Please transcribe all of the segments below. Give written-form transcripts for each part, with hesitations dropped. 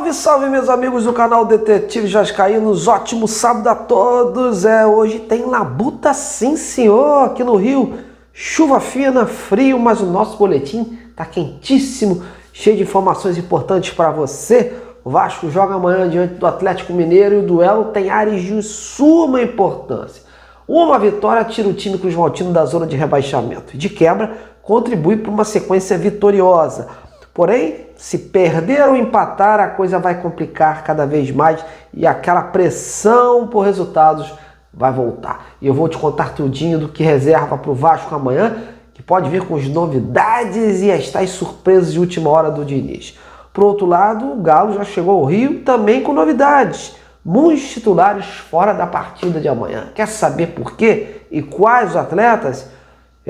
Salve, salve, meus amigos do canal Detetive Vascaínos, ótimo sábado a todos. Hoje tem labuta sim, senhor, aqui no Rio. Chuva fina, frio, mas o nosso boletim tá quentíssimo, cheio de informações importantes para você. O Vasco joga amanhã diante do Atlético Mineiro e o duelo tem áreas de suma importância. Uma vitória tira o time cruzmaltino da zona de rebaixamento e, de quebra, contribui para uma sequência vitoriosa. Porém, se perder ou empatar, a coisa vai complicar cada vez mais e aquela pressão por resultados vai voltar. E eu vou te contar tudinho do que reserva para o Vasco amanhã, que pode vir com as novidades e as tais surpresas de última hora do Diniz. Por outro lado, o Galo já chegou ao Rio também com novidades. Muitos titulares fora da partida de amanhã. Quer saber por quê e quais os atletas?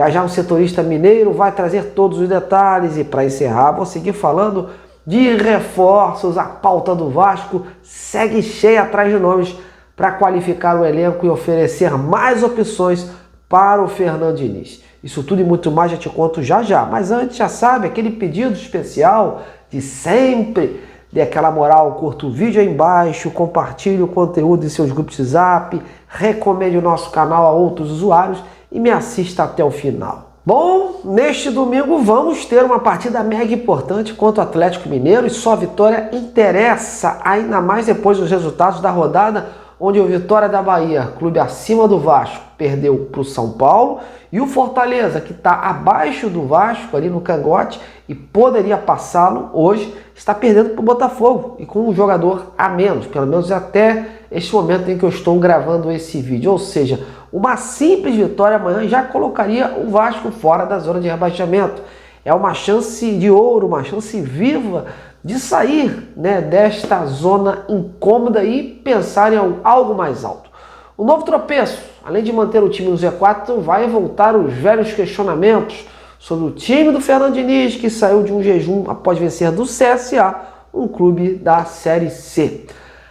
Já um setorista mineiro vai trazer todos os detalhes e para encerrar vou seguir falando de reforços. A pauta do Vasco segue cheia atrás de nomes para qualificar o elenco e oferecer mais opções para o Fernando Diniz. Isso tudo e muito mais já te conto já. Mas antes, já sabe, aquele pedido especial de sempre, dê aquela moral, curta o vídeo aí embaixo, compartilhe o conteúdo em seus grupos de zap, recomende o nosso canal a outros usuários e me assista até o final. Bom, neste domingo vamos ter uma partida mega importante contra o Atlético Mineiro e só a vitória interessa, ainda mais depois dos resultados da rodada, onde o Vitória da Bahia, clube acima do Vasco, perdeu para o São Paulo, e o Fortaleza, que está abaixo do Vasco, ali no cangote, e poderia passá-lo hoje, está perdendo para o Botafogo, e com um jogador a menos, pelo menos até este momento em que eu estou gravando esse vídeo. Ou seja, uma simples vitória amanhã já colocaria o Vasco fora da zona de rebaixamento. É uma chance de ouro, uma chance viva de sair, desta zona incômoda e pensar em algo mais alto. O novo tropeço, além de manter o time no Z4, vai voltar os velhos questionamentos sobre o time do Fernando Diniz, que saiu de um jejum após vencer do CSA, um clube da Série C.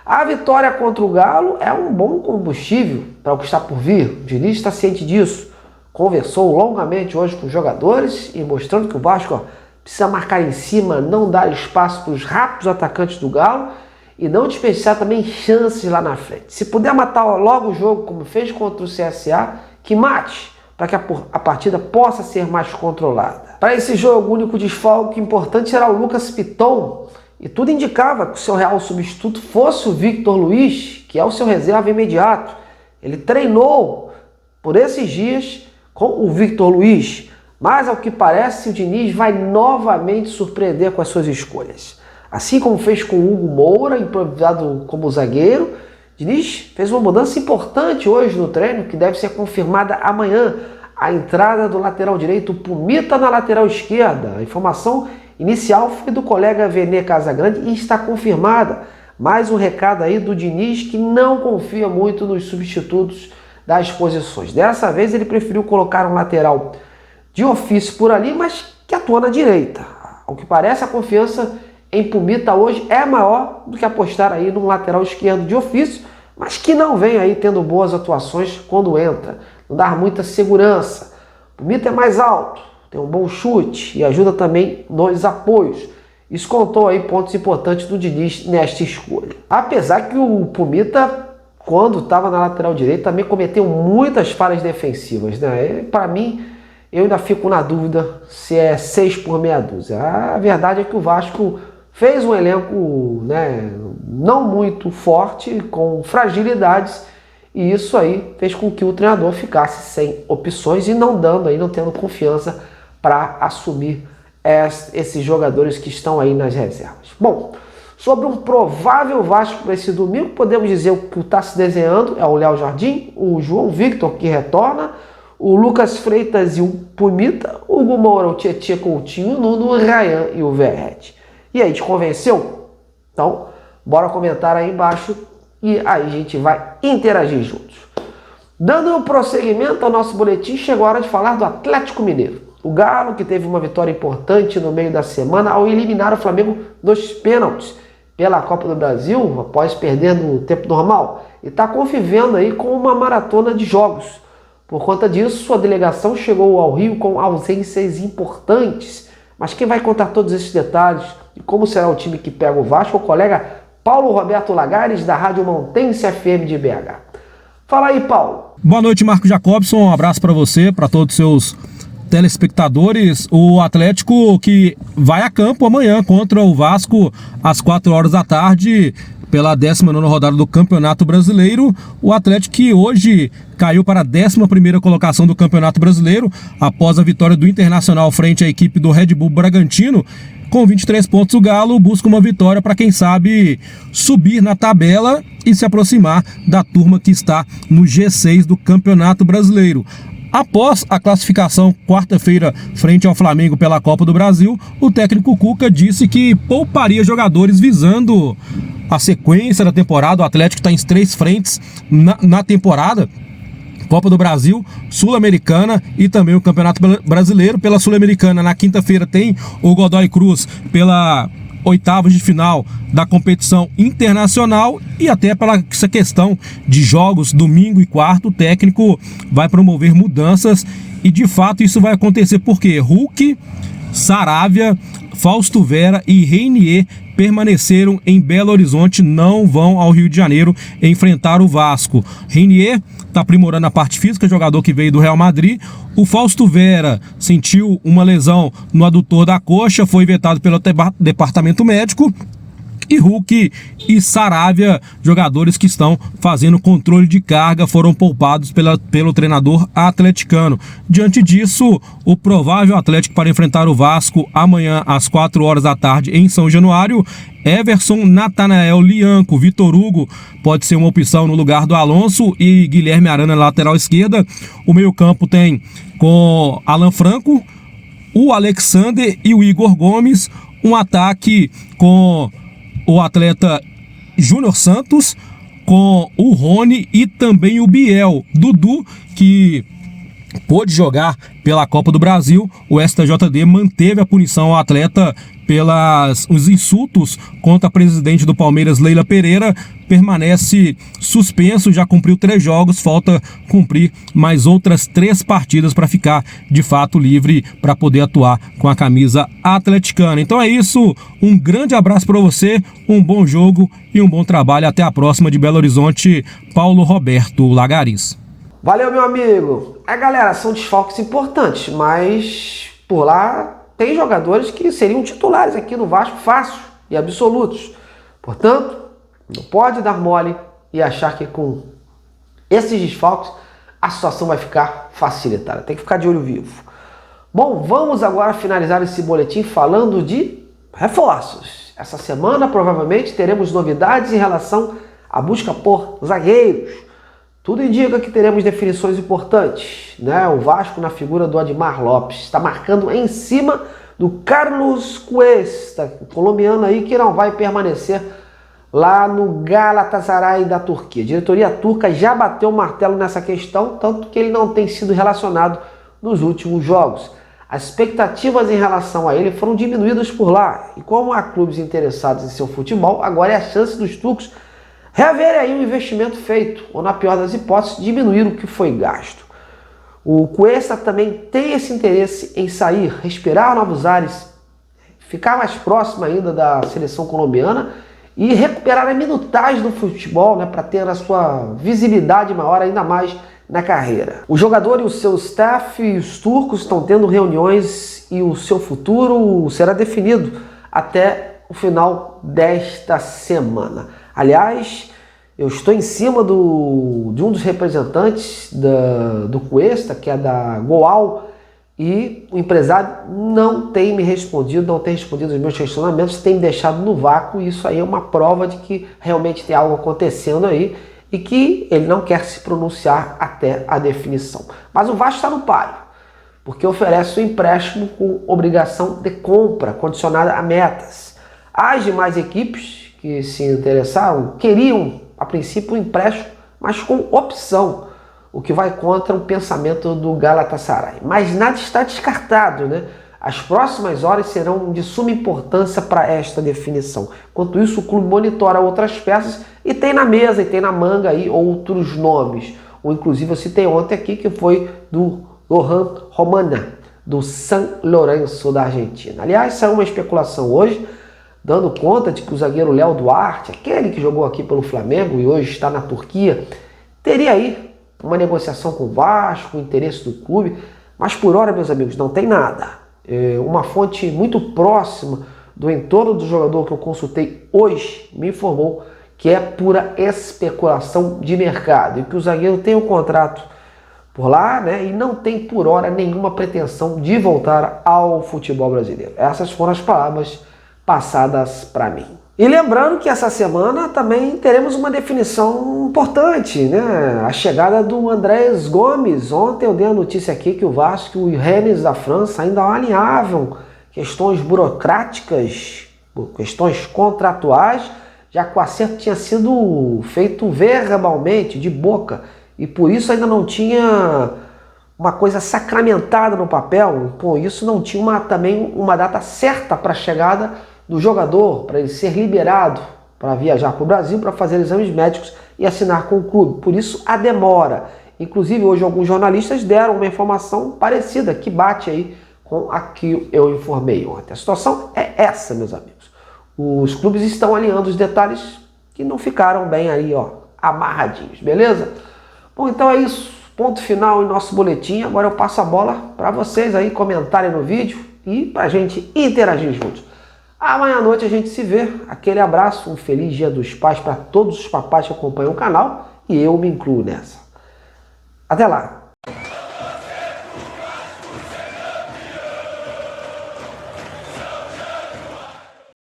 A vitória contra o Galo é um bom combustível para o que está por vir. O Diniz está ciente disso. Conversou longamente hoje com os jogadores e mostrando que o Vasco precisa marcar em cima, não dar espaço para os rápidos atacantes do Galo e não desperdiçar também chances lá na frente. Se puder matar logo o jogo, como fez contra o CSA, que mate, para que a partida possa ser mais controlada. Para esse jogo, o único desfalque importante será o Lucas Piton, e tudo indicava que o seu real substituto fosse o Victor Luiz, que é o seu reserva imediato. Ele treinou por esses dias com o Victor Luiz, mas ao que parece o Diniz vai novamente surpreender com as suas escolhas. Assim como fez com o Hugo Moura, improvisado como zagueiro, Diniz fez uma mudança importante hoje no treino, que deve ser confirmada amanhã. A entrada do lateral direito Pumita na lateral esquerda. A informação inicial foi do colega Vene Casagrande e está confirmada. Mais um recado aí do Diniz, que não confia muito nos substitutos das posições. Dessa vez ele preferiu colocar um lateral de ofício por ali, mas que atua na direita. Ao que parece, a confiança em Pumita hoje é maior do que apostar aí num lateral esquerdo de ofício, mas que não vem aí tendo boas atuações quando entra. Não dá muita segurança. Pumita é mais alto, tem um bom chute e ajuda também nos apoios. Isso contou aí pontos importantes do Diniz nesta escolha. Apesar que o Pumita, quando estava na lateral direita, também cometeu muitas falhas defensivas, Para mim, eu ainda fico na dúvida se é 6 por meia dúzia. A verdade é que o Vasco fez um elenco não muito forte, com fragilidades, e isso aí fez com que o treinador ficasse sem opções e não tendo confiança para assumir esses jogadores que estão aí nas reservas. Bom, sobre um provável Vasco para esse domingo, podemos dizer o que está se desenhando é o Léo Jardim, o João Victor, que retorna, o Lucas Freitas e o Pumita, o Hugo Moura, o Tietê Coutinho, o Nuno, o Ryan e o Verrete. E aí, te convenceu? Então, bora comentar aí embaixo e aí a gente vai interagir juntos. Dando um prosseguimento ao nosso boletim, chegou a hora de falar do Atlético Mineiro. O Galo, que teve uma vitória importante no meio da semana ao eliminar o Flamengo dos pênaltis pela Copa do Brasil, após perder no tempo normal, e está convivendo aí com uma maratona de jogos. Por conta disso, sua delegação chegou ao Rio com ausências importantes. Mas quem vai contar todos esses detalhes de como será o time que pega o Vasco, o colega Paulo Roberto Lagares, da Rádio Montense FM de BH. Fala aí, Paulo. Boa noite, Marco Jacobson. Um abraço para você, para todos os seus telespectadores. O Atlético que vai a campo amanhã contra o Vasco às 4 horas da tarde pela 19ª rodada do Campeonato Brasileiro. O Atlético que hoje caiu para a 11ª colocação do Campeonato Brasileiro após a vitória do Internacional frente à equipe do Red Bull Bragantino. Com 23 pontos, o Galo busca uma vitória para, quem sabe, subir na tabela e se aproximar da turma que está no G6 do Campeonato Brasileiro. Após a classificação quarta-feira frente ao Flamengo pela Copa do Brasil, o técnico Cuca disse que pouparia jogadores visando a sequência da temporada. O Atlético está em 3 frentes na temporada: Copa do Brasil, Sul-Americana e também o Campeonato Brasileiro. Pela Sul-Americana, na quinta-feira, tem o Godoy Cruz pela oitavas de final da competição internacional, e até pela essa questão de jogos domingo e quarto, o técnico vai promover mudanças e de fato isso vai acontecer porque Hulk, Saravia, Fausto Vera e Reinier permaneceram em Belo Horizonte, não vão ao Rio de Janeiro enfrentar o Vasco. Reinier está aprimorando a parte física, jogador que veio do Real Madrid. O Fausto Vera sentiu uma lesão no adutor da coxa, foi vetado pelo departamento médico. E Hulk e Saravia, jogadores que estão fazendo controle de carga, foram poupados pelo treinador atleticano. Diante disso, o provável Atlético para enfrentar o Vasco amanhã às 4 horas da tarde em São Januário: Everson, Natanael, Lianco, Vitor Hugo pode ser uma opção no lugar do Alonso e Guilherme Arana na lateral esquerda. O meio-campo tem com Alan Franco, o Alexander e o Igor Gomes. Um ataque com o atleta Júnior Santos, com o Rony e também o Biel. Dudu, que pôde jogar pela Copa do Brasil. O STJD manteve a punição ao atleta pelos insultos contra a presidente do Palmeiras, Leila Pereira. Permanece suspenso, já cumpriu 3 jogos, falta cumprir mais outras 3 partidas para ficar de fato livre para poder atuar com a camisa atleticana. Então é isso, um grande abraço para você, um bom jogo e um bom trabalho. Até a próxima de Belo Horizonte, Paulo Roberto Lagares. Valeu, meu amigo. Galera, são desfalques importantes, mas por lá tem jogadores que seriam titulares aqui no Vasco fácil e absolutos. Portanto, não pode dar mole e achar que com esses desfalques a situação vai ficar facilitada. Tem que ficar de olho vivo. Bom, vamos agora finalizar esse boletim falando de reforços. Essa semana provavelmente teremos novidades em relação à busca por zagueiros. Tudo indica que teremos definições importantes, né? O Vasco, na figura do Admar Lopes, está marcando em cima do Carlos Cuesta, colombiano aí que não vai permanecer lá no Galatasaray da Turquia. A diretoria turca já bateu o martelo nessa questão, tanto que ele não tem sido relacionado nos últimos jogos. As expectativas em relação a ele foram diminuídas por lá, e como há clubes interessados em seu futebol, agora é a chance dos turcos reaverem aí o investimento feito, ou na pior das hipóteses, diminuir o que foi gasto. O Cuesta também tem esse interesse em sair, respirar novos ares, ficar mais próximo ainda da seleção colombiana e recuperar a minutagem do futebol, né, para ter a sua visibilidade maior ainda mais na carreira. O jogador e o seu staff e os turcos estão tendo reuniões e o seu futuro será definido até o final desta semana. Aliás, eu estou em cima de um dos representantes do Cuesta, que é da Goal, e o empresário não tem me respondido, não tem respondido aos meus questionamentos, tem me deixado no vácuo, e isso aí é uma prova de que realmente tem algo acontecendo aí e que ele não quer se pronunciar até a definição. Mas o Vasco está no páreo, porque oferece um empréstimo com obrigação de compra, condicionada a metas. As demais equipes que se interessaram queriam, a princípio, um empréstimo, mas com opção, o que vai contra o pensamento do Galatasaray. Mas nada está descartado, né? As próximas horas serão de suma importância para esta definição. Enquanto isso, o clube monitora outras peças e tem na mesa, e tem na manga aí outros nomes. Ou inclusive eu citei ontem aqui, que foi do Johan Romana, do San Lorenzo da Argentina. Aliás, saiu uma especulação hoje dando conta de que o zagueiro Léo Duarte, aquele que jogou aqui pelo Flamengo e hoje está na Turquia, teria aí uma negociação com o Vasco, o interesse do clube, mas por hora, meus amigos, não tem nada. Uma fonte muito próxima do entorno do jogador que eu consultei hoje me informou que é pura especulação de mercado e que o zagueiro tem um contrato por lá, né, e não tem por hora nenhuma pretensão de voltar ao futebol brasileiro. Essas foram as palavras passadas para mim. E lembrando que essa semana também teremos uma definição importante, né? A chegada do Andrés Gomes. Ontem eu dei a notícia aqui que o Vasco e o Rennes da França ainda alinhavam questões burocráticas, questões contratuais, já que o acerto tinha sido feito verbalmente, de boca, e por isso ainda não tinha uma coisa sacramentada no papel, por isso não tinha também uma data certa para a chegada do jogador, para ele ser liberado para viajar para o Brasil, para fazer exames médicos e assinar com o clube. Por isso a demora. Inclusive hoje alguns jornalistas deram uma informação parecida, que bate aí com a que eu informei ontem. A situação é essa, meus amigos. Os clubes estão alinhando os detalhes que não ficaram bem aí, ó, amarradinhos, beleza? Bom, então é isso. Ponto final em nosso boletim. Agora eu passo a bola para vocês aí comentarem no vídeo e para a gente interagir juntos. Amanhã à noite a gente se vê. Aquele abraço, um feliz Dia dos Pais para todos os papais que acompanham o canal e eu me incluo nessa. Até lá!